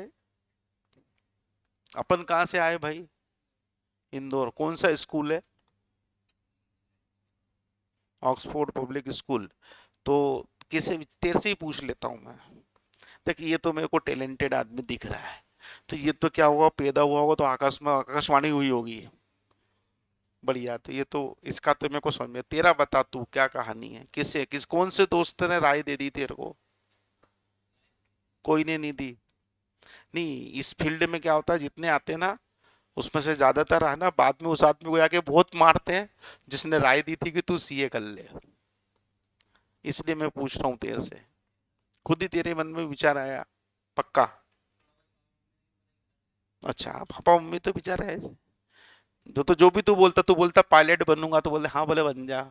अपन कहाँ से आए भाई? इंदौर। कौन सा स्कूल है? Oxford public school. तो किसे, तेरे से ही पूछ लेता हूँ मैं। देख ये तो मेरे को टैलेंटेड आदमी दिख रहा है, तो ये तो क्या हुआ, पैदा हुआ होगा तो आकाश में आकाशवाणी हुई होगी। बढ़िया, तो ये तो, इसका तो मेरे को समझ में। तेरा बता, तू क्या कहानी है, किसे, किस कौन से दोस्त ने राय दे दी तेरे को? कोई ने नहीं दी? नहीं, इस फील्ड में क्या होता है, जितने आते हैं ना, उसमें से ज्यादातर है ना, बाद में उस आदमी को जाके बहुत मारते हैं जिसने राय दी थी कि तू सीए कर ले। इसलिए मैं पूछ रहा हूँ तेरे से, खुद ही तेरे मन में विचार आया? पक्का? अच्छा, पापा मम्मी तो बेचारे ऐसे, जो भी तू बोलता पायलट बनूंगा, तो बोलते हाँ बोले बन जा।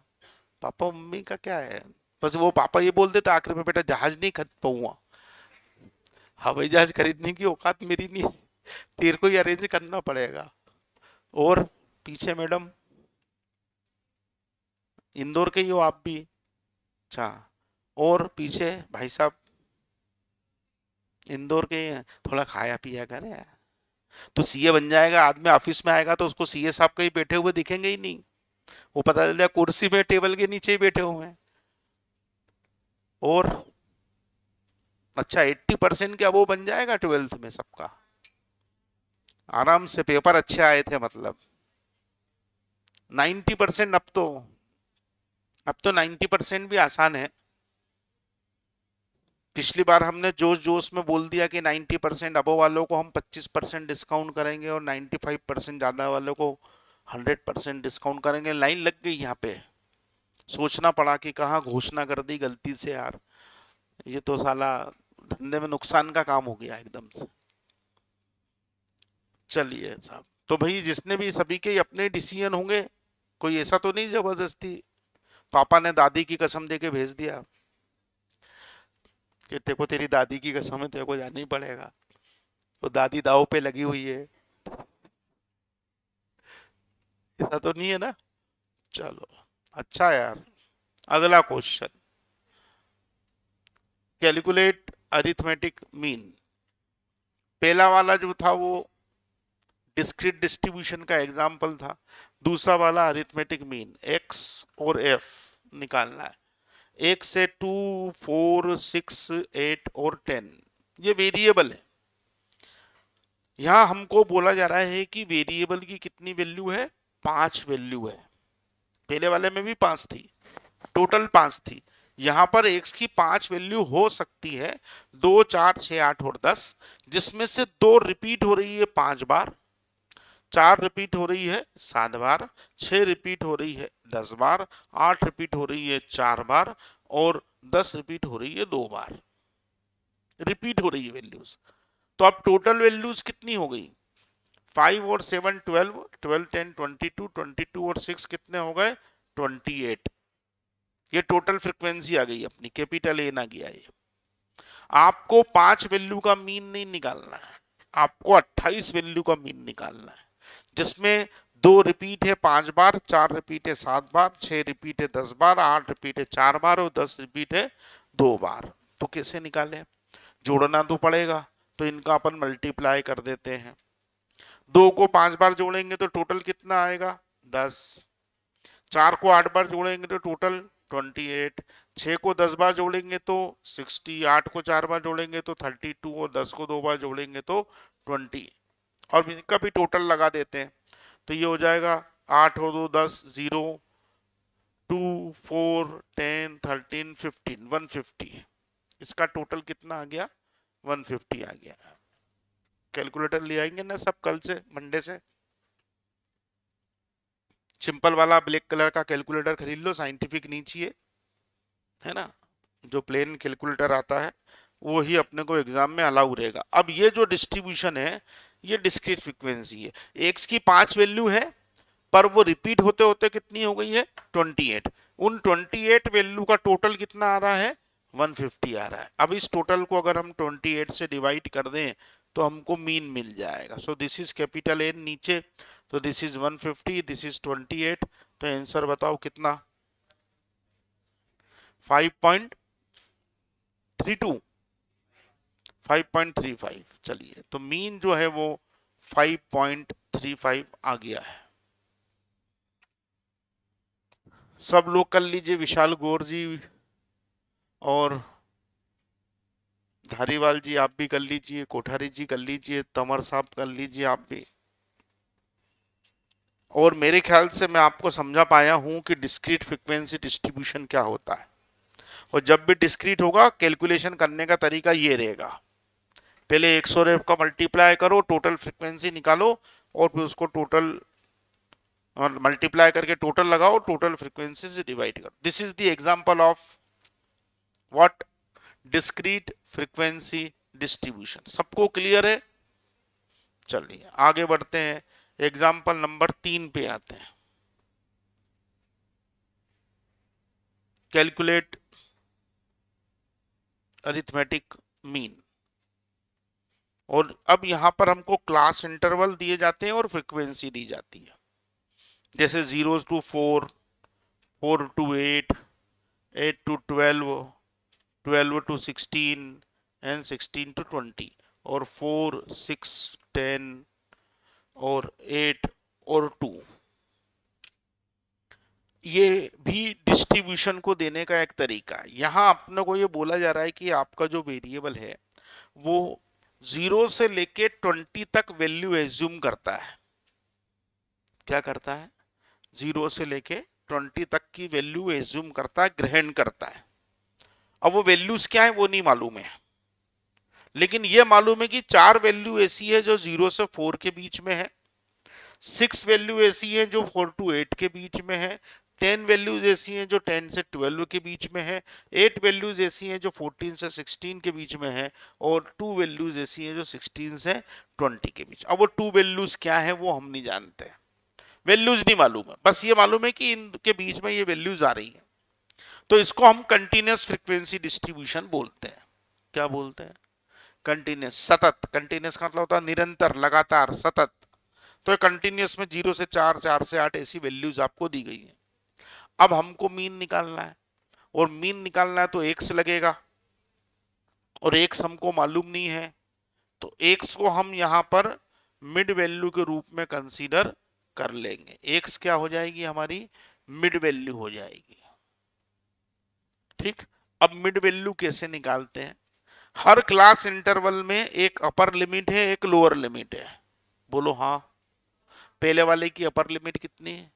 पापा मम्मी का क्या है, बस वो पापा ये बोल देते आखिर में, बेटा जहाज नहीं खरीद पाऊंगा, हवाई जहाज खरीदने की औकात मेरी नहीं, तेरे को ही अरेंज करना पड़ेगा। और पीछे मैडम, इंदौर के ही हो आप भी? अच्छा, और पीछे भाई साहब इंदौर के ही हैं, थोड़ा खाया पिया करे। तो सीए बन जाएगा आदमी, ऑफिस में आएगा तो उसको सीए साहब कहीं बैठे हुए दिखेंगे ही नहीं, वो पता चल जाए कुर्सी में टेबल के नीचे ही बैठे हुए हैं। और अच्छा, 80% क्या वो बन जाएगा 12th में सबका? आराम से, पेपर अच्छे आए थे मतलब? 90%? अब तो 90% भी आसान है। पिछली बार हमने जोश जोश में बोल दिया कि 90% अबो वालों को हम 25% डिस्काउंट करेंगे, और 95% ज्यादा वालों को 100% डिस्काउंट करेंगे। लाइन लग गई यहाँ पे, सोचना पड़ा कि कहाँ घोषणा कर दी गलती से यार, ये तो साला धंधे में नुकसान का काम हो गया एकदम से। चलिए साहब, तो भाई जिसने भी, सभी के अपने डिसीजन होंगे, कोई ऐसा तो नहीं जबरदस्ती पापा ने दादी की कसम दे के भेज दिया कि तेरे को तेरी दादी की कसम है, तेरे को जाना ही पड़ेगा, तो दादी दाव पे लगी हुई है, ऐसा तो नहीं है ना? चलो, अच्छा यार। अगला क्वेश्चन, कैलकुलेट अरिथमेटिक मीन। पहला वाला जो था वो डिस्क्रीट डिस्ट्रीब्यूशन का एग्जाम्पल था, दूसरा वाला अरिथमेटिक मीन, एक्स और एफ निकालना है। एक से 2, 4, 6, 8 और 10 ये वेरिएबल है। यहां हमको बोला जा रहा है कि वेरिएबल की कितनी वैल्यू है? 5 वैल्यू है। पहले वाले में भी 5 थी, टोटल 5 थी। यहां पर x की 5 वैल्यू हो सकती है, 2, 4, 6, 8 और 10, जिसमें से 2 रिपीट हो रही है 5 बार, 4 रिपीट हो रही है 7 बार, 6 रिपीट हो रही है 10 बार, 8 रिपीट हो रही है 4 बार और 10 रिपीट हो रही है 2 बार। रिपीट हो रही है वैल्यूज। तो अब टोटल वैल्यूज कितनी हो गई? 5 और 7 12, 12 10 22, 22 और 6 कितने हो गए? 28। ये टोटल फ्रीक्वेंसी आ गई अपनी, कैपिटल ए ना गया ये। आपको 5 वैल्यू का मीन नहीं निकालना है, आपको 28 वैल्यू का मीन निकालना है, जिसमें 2 रिपीट है 5 बार, 4 रिपीट है 7 बार, 6 रिपीट है 10 बार, 8 रिपीट है 4 बार और 10 रिपीट है 2 बार। तो कैसे निकालें? जोड़ना तो पड़ेगा, तो इनका अपन मल्टीप्लाई कर देते हैं। 2 को 5 बार जोड़ेंगे तो टोटल कितना आएगा? 10। 4 को 8 बार जोड़ेंगे तो टोटल 28। 6 को 10 बार जोड़ेंगे तो 60, 8 को 4 बार जोड़ेंगे तो 32 और 10 को 2 बार जोड़ेंगे तो 20। और इनका भी टोटल लगा देते हैं, तो ये हो जाएगा 8 और 2 10, 0, 2, 4, 10, 13, 15, 150। इसका टोटल कितना आ गया? 150 आ गया। कैलकुलेटर ले आएंगे ना सब कल से, मंडे से? सिंपल वाला ब्लैक कलर का कैलकुलेटर खरीद लो, साइंटिफिक नहीं चाहिए, है ना? जो प्लेन कैलकुलेटर आता है वो ही अपने को एग्जाम में अलाउ रहेगा। अब ये जो डिस्ट्रीब्यूशन है ये डिस्क्रीट फ्रीक्वेंसी है, एक्स की 5 वैल्यू है पर वो रिपीट होते होते कितनी हो गई है? 28। उन 28 वैल्यू का टोटल कितना आ रहा है? 150 आ रहा है। अब इस टोटल को अगर हम 28 से डिवाइड कर दें तो हमको मीन मिल जाएगा। So this is capital n नीचे, तो दिस इज 150, दिस इज 28। तो आंसर बताओ कितना? 5.32, 5.35। चलिए, तो मीन जो है वो 5.35 आ गया है। सब लोग कर लीजिए, विशाल गौर जी और धारीवाल जी आप भी कर लीजिए, कोठारी जी कर लीजिए, तमर साहब कर लीजिए आप भी। और मेरे ख्याल से मैं आपको समझा पाया हूं कि डिस्क्रीट फ्रीक्वेंसी डिस्ट्रीब्यूशन क्या होता है। और जब भी डिस्क्रीट होगा कैलकुलेशन करने का तरीका ये रहेगा, पहले 100 रेप का मल्टीप्लाई करो, टोटल फ्रीक्वेंसी निकालो और फिर उसको टोटल मल्टीप्लाई करके टोटल लगाओ, टोटल फ्रीक्वेंसी से डिवाइड करो। This is the example of what? Discrete frequency distribution. सबको क्लियर है? चलिए आगे बढ़ते हैं, एग्जाम्पल नंबर 3 पे आते हैं। Calculate arithmetic mean. और अब यहां पर हमको क्लास इंटरवल दिए जाते हैं और फ्रीक्वेंसी दी जाती है, जैसे 0 to 4, 4 to 8, 8 to 12, 12 to 16 and 16 to 20, और 4, 6, 10 और 8 और 2। ये भी डिस्ट्रीब्यूशन को देने का एक तरीका है। यहां अपने को ये बोला जा रहा है कि आपका जो वेरिएबल है वो 0 से लेके 20 तक वैल्यू एज्यूम करता है। क्या करता है? 0 से लेके 20 तक की वैल्यू एज्यूम करता है, ग्रहण करता है। अब वो वैल्यूज क्या है वो नहीं मालूम है, लेकिन ये मालूम है कि 4 वैल्यू ऐसी है जो 0 से 4 के बीच में है, 6 वैल्यू ऐसी है जो 4 to 8 के बीच में है, 10 वैल्यूज ऐसी हैं जो 10 से 12 के बीच में है, 8 वैल्यूज ऐसी हैं जो 14 से 16 के बीच में है, और 2 वैल्यूज ऐसी हैं जो 16 से 20 के बीच। अब वो 2 वैल्यूज क्या है वो हम नहीं जानते हैं, वैल्यूज नहीं मालूम है, बस ये मालूम है कि इनके बीच में ये वैल्यूज आ रही है। तो इसको हम कंटिन्यूअस फ्रीक्वेंसी डिस्ट्रीब्यूशन बोलते हैं। क्या बोलते हैं? कंटिन्यूअस, सतत। कंटिन्यूअस का मतलब होता है निरंतर, लगातार, सतत। तो कंटिन्यूअस में 0 से 4, 4 से 8 ऐसी वैल्यूज आपको दी गई है। अब हमको मीन निकालना है, और मीन निकालना है तो एक्स लगेगा, और एक्स हमको मालूम नहीं है, तो एक्स को हम यहां पर मिड वैल्यू के रूप में कंसीडर कर लेंगे। एक्स क्या हो जाएगी? हमारी मिड वैल्यू हो जाएगी। ठीक, अब मिड वैल्यू कैसे निकालते हैं? हर क्लास इंटरवल में एक अपर लिमिट है, एक लोअर लिमिट है। बोलो हाँ। पहले वाले की अपर लिमिट कितनी है?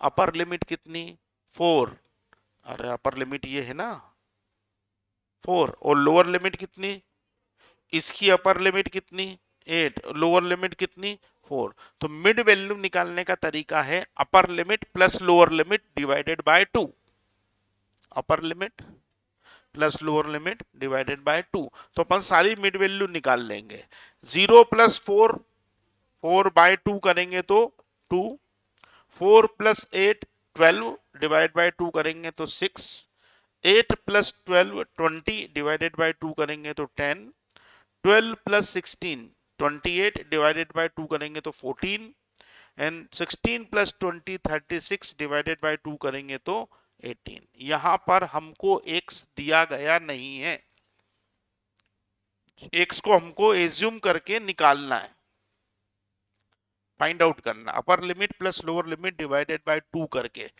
अपर लिमिट कितनी? 4। अरे अपर लिमिट ये है ना 4, और लोअर लिमिट कितनी, इसकी अपर लिमिट कितनी 8, लोअर लिमिट कितनी 4। तो मिड वैल्यू निकालने का तरीका है upper limit plus lower limit divided by 2, upper limit plus lower limit divided by 2। तो अपन सारी मिड वैल्यू निकाल लेंगे। 0 प्लस 4, 4 बाय 2 करेंगे तो 2, 4 प्लस 8 12 डिवाइड बाय 2 करेंगे तो 6, 8 प्लस 12 20 डिवाइडेड बाय 2 करेंगे तो 10, 12 प्लस 16 28 डिवाइडेड बाय 2 करेंगे तो 14, एंड 16 प्लस 20 36 डिवाइडेड बाय 2 करेंगे तो 18। यहां पर हमको x दिया गया नहीं है, x को हमको एज्यूम करके निकालना है, फाइंड आउट करना। Upper limit plus lower limit divided by 2 करके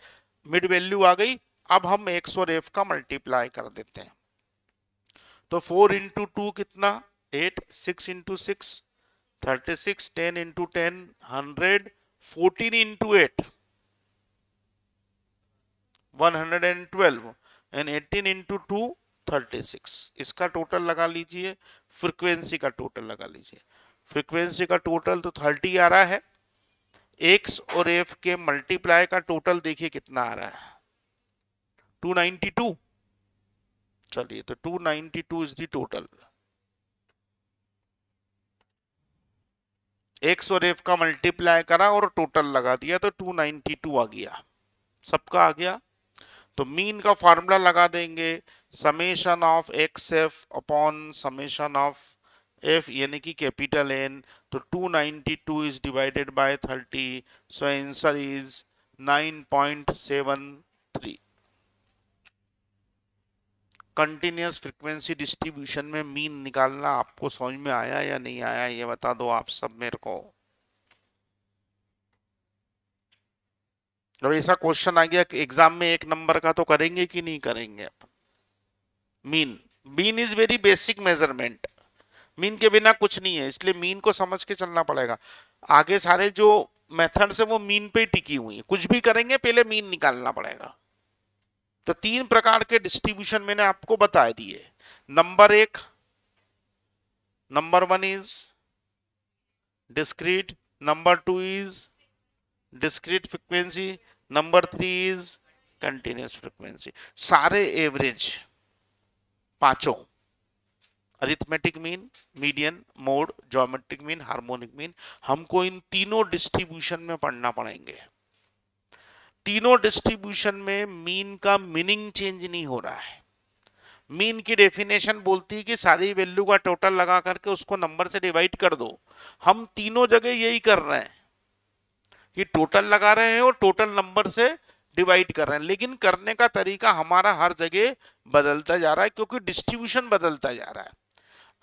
मिड वैल्यू आ गई। अब हम x और f का मल्टीप्लाई कर देते हैं। तो 4 इंटू 2 कितना 8, 6 into 6 36, 10 into 10 100, 14 into 8 112, and 18 into 2 36। इसका टोटल लगा लीजिए, फ्रीक्वेंसी का टोटल लगा लीजिए। फ्रीक्वेंसी का टोटल तो 30 आ रहा है। एक्स और एफ के मल्टीप्लाई का टोटल देखिए कितना आ रहा है 292। चलिए तो 292 इज द टोटल। एक्स और एफ का मल्टीप्लाई करा और टोटल लगा दिया तो 292 आ गया, सबका आ गया। तो मीन का फार्मूला लगा देंगे summation of x f upon summation of F यानी कि कैपिटल एन। तो 292 is divided bye 30, so answer is 9.73। Continuous frequency distribution में मीन निकालना आपको समझ में आया या नहीं आया, ये बता दो आप सब मेरे को। जब ऐसा क्वेश्चन आ गया कि एग्जाम में 1 नंबर का तो करेंगे कि नहीं करेंगे। Mean, mean is very basic measurement, mean के बिना कुछ नहीं है, इसलिए मीन को समझ के चलना पड़ेगा। आगे सारे जो मेथड्स है वो मीन पे टिकी हुई है, कुछ भी करेंगे पहले मीन निकालना पड़ेगा। तो 3 प्रकार के डिस्ट्रीब्यूशन मैंने आपको बता दिए। Number 1 is discrete, number 2 is discrete frequency, number 3 is continuous frequency. सारे एवरेज पांचों, arithmetic mean, median, mode, geometric mean, harmonic mean, हमको इन तीनों डिस्ट्रीब्यूशन में पढ़ना पड़ेंगे। तीनों डिस्ट्रीब्यूशन में मीन का मीनिंग चेंज नहीं हो रहा है। मीन की डेफिनेशन बोलती है कि सारी वैल्यू का टोटल लगा करके उसको नंबर से डिवाइड कर दो। हम तीनों जगह यही कर रहे हैं कि टोटल लगा रहे हैं और टोटल नंबर से डिवाइड कर रहे हैं, लेकिन करने का तरीका हमारा हर जगह बदलता जा रहा है क्योंकि डिस्ट्रीब्यूशन बदलता जा रहा है।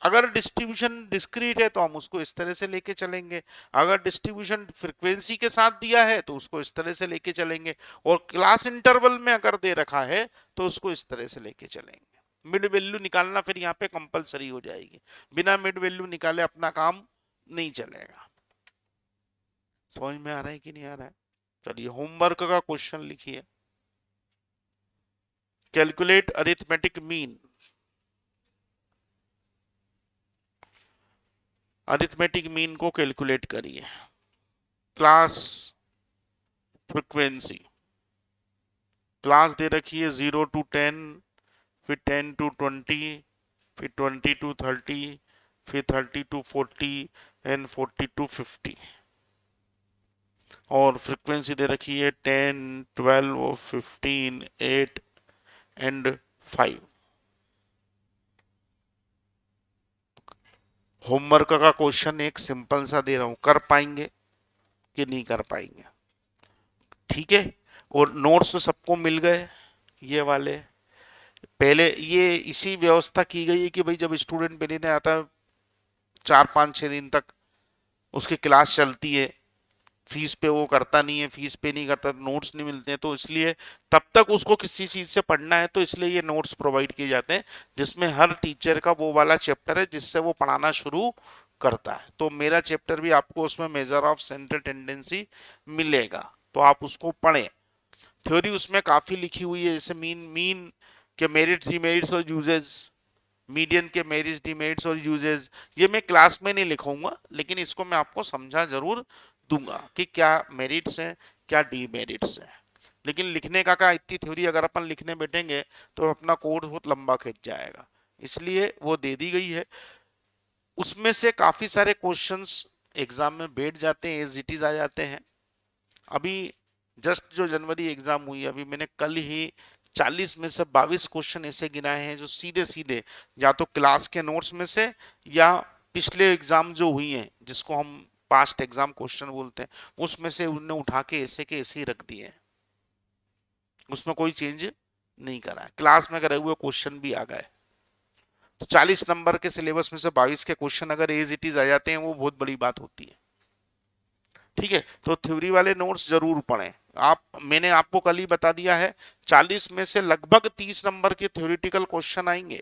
अगर डिस्ट्रीब्यूशन डिस्क्रीट है तो हम उसको इस तरह से लेके चलेंगे, अगर डिस्ट्रीब्यूशन फ्रीक्वेंसी के साथ दिया है तो उसको इस तरह से लेके चलेंगे, और क्लास इंटरवल में अगर दे रखा है तो उसको इस तरह से लेके चलेंगे। मिड वैल्यू निकालना फिर यहाँ पे कंपलसरी हो जाएगी, बिना मिड वैल्यू निकाले अपना काम नहीं चलेगा। समझ में आ रहा है कि नहीं आ रहा है? चलिए होमवर्क का क्वेश्चन लिखिए। Calculate arithmetic mean. Arithmetic mean को कैलकुलेट करिए। क्लास फ्रीक्वेंसी, क्लास दे रखी है 0 to 10, फिर 10 to 20, फिर 20 to 30, फिर 30 to 40 एंड 40 to 50। और फ्रीक्वेंसी दे रखी है 10, 12, 15, 8 एंड 5। होमवर्क का क्वेश्चन एक सिंपल सा दे रहा हूं, कर पाएंगे कि नहीं कर पाएंगे? ठीक है, और नोट्स तो सबको मिल गए ये वाले। पहले ये इसी व्यवस्था की गई है कि भाई जब स्टूडेंट पहले नहीं आता 4-5-6 दिन तक उसकी क्लास चलती है, फीस पे वो करता नहीं है, फीस पे नहीं करता, नोट्स नहीं मिलते हैं, तो इसलिए तब तक उसको किसी चीज से पढ़ना है तो इसलिए ये नोट्स प्रोवाइड किए जाते हैं जिसमें हर टीचर का वो वाला चैप्टर है जिससे वो पढ़ाना शुरू करता है। तो मेरा चैप्टर भी आपको उसमें मेजर ऑफ सेंट्रल टेंडेंसी मिलेगा, तो आप उसको पढ़ें। थ्योरी उसमें काफी लिखी हुई है, जैसे मीन मीन के मेरिट्स डिमेरिट्स और यूजेस, मीडियन के मेरिट्स डिमेरिट्स और यूजेस। ये मैं क्लास में नहीं लिखूंगा, लेकिन इसको मैं आपको समझा जरूर दूंगा कि क्या मेरिट्स हैं क्या डीमेरिट्स हैं। लेकिन लिखने का इतनी थ्योरी अगर अपन लिखने बैठेंगे तो अपना कोर्स बहुत लंबा खिंच जाएगा, इसलिए वो दे दी गई है। उसमें से काफी सारे क्वेश्चंस एग्जाम में बैठ जाते हैं, एज इट इज आ जाते हैं। अभी जस्ट जो जनवरी एग्जाम हुई, अभी मैंने कल ही 40 में से 22 क्वेश्चन ऐसे गिनाए हैं जो सीधे सीधे या तो क्लास के नोट्स में से या पिछले एग्जाम जो हुई हैं जिसको हम पास्ट एग्जाम क्वेश्चन बोलते हैं, उसमें से उन्होंने उठा के ऐसे ही रख दिए हैं। उसमें कोई चेंज नहीं करा है, क्लास में करे हुए क्वेश्चन भी आ गए। तो 40 नंबर के सिलेबस में से 22 के क्वेश्चन अगर एज इट इज आ जाते हैं, वो बहुत बड़ी बात होती है। ठीक है, तो थ्योरी वाले नोट्स जरूर पढ़ें आप। मैंने आपको कल ही बता दिया है 40 में से लगभग 30 नंबर के थ्योरेटिकल क्वेश्चन आएंगे।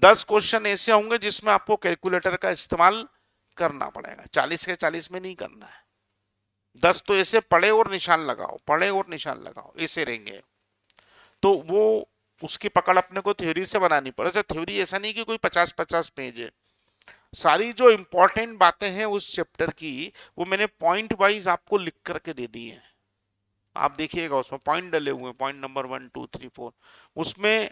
10 क्वेश्चन ऐसे होंगे जिसमें आपको कैलकुलेटर का इस्तेमाल करना पड़ेगा, 40 के 40 में नहीं करना है। 10 तो ऐसे पढ़े और निशान लगाओ, पढ़े और निशान लगाओ, ऐसे रहेंगे। तो वो उसकी पकड़ अपने को थ्योरी से बनानी पड़े। थ्योरी ऐसा नहीं कि कोई 50-50 पेज है, सारी जो इंपॉर्टेंट बातें हैं उस चैप्टर की वो मैंने पॉइंट वाइज आपको लिख करके दे दी है। आप देखिएगा उसमें पॉइंट डले हुए हैं, पॉइंट नंबर 1 2 3 4। उसमें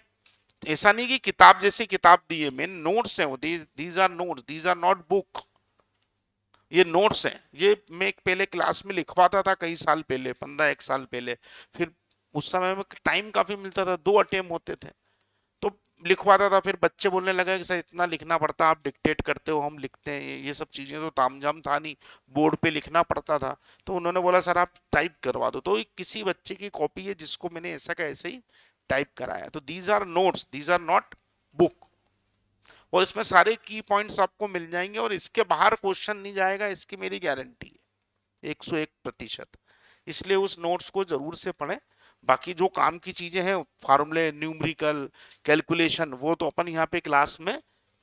ऐसा नहीं कि किताब जैसी किताब दी है, मेन नोट्स हैं वो, these are notes, these are not book. ये नोट्स हैं। ये मैं एक पहले क्लास में लिखवाता था कई साल पहले, 15 साल पहले। फिर उस समय में टाइम काफी मिलता था, 2 अटेम्प्ट होते थे, तो लिखवाता था। फिर बच्चे बोलने लगा कि सर इतना लिखना पड़ता, आप डिक्टेट करते हो, हम लिखते हैं। ये सब चीजें तो तामझाम था नहीं, बोर्ड पे लिखना पड़ता था। तो उन्होंने बोला सर आप टाइप करवा दो। तो किसी बच्चे की कॉपी है जिसको मैंने ऐसा का ऐसे ही टाइप कराया। तो these are notes, these are not book. और इसमें सारे की पॉइंट्स आपको मिल जाएंगे और इसके बाहर क्वेश्चन नहीं जाएगा, इसकी मेरी गारंटी है 101%। इसलिए उस नोट्स को जरूर से पढ़ें। बाकी जो काम की चीजें हैं, फार्मूले, न्यूमेरिकल, कैलकुलेशन, वो तो अपन यहाँ पे क्लास में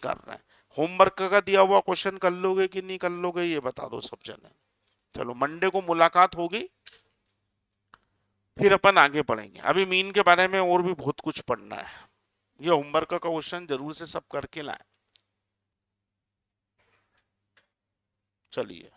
कर रहे हैं। होमवर्क का दिया हुआ क्वेश्चन कर लोगे कि नहीं कर लोगे ये बता दो सब जने। चलो मंडे को मुलाकात होगी, फिर अपन आगे पढ़ेंगे। अभी मीन के बारे में और भी बहुत कुछ पढ़ना है। ये होमवर्क का क्वेश्चन जरूर से सब करके लाए। चलिए।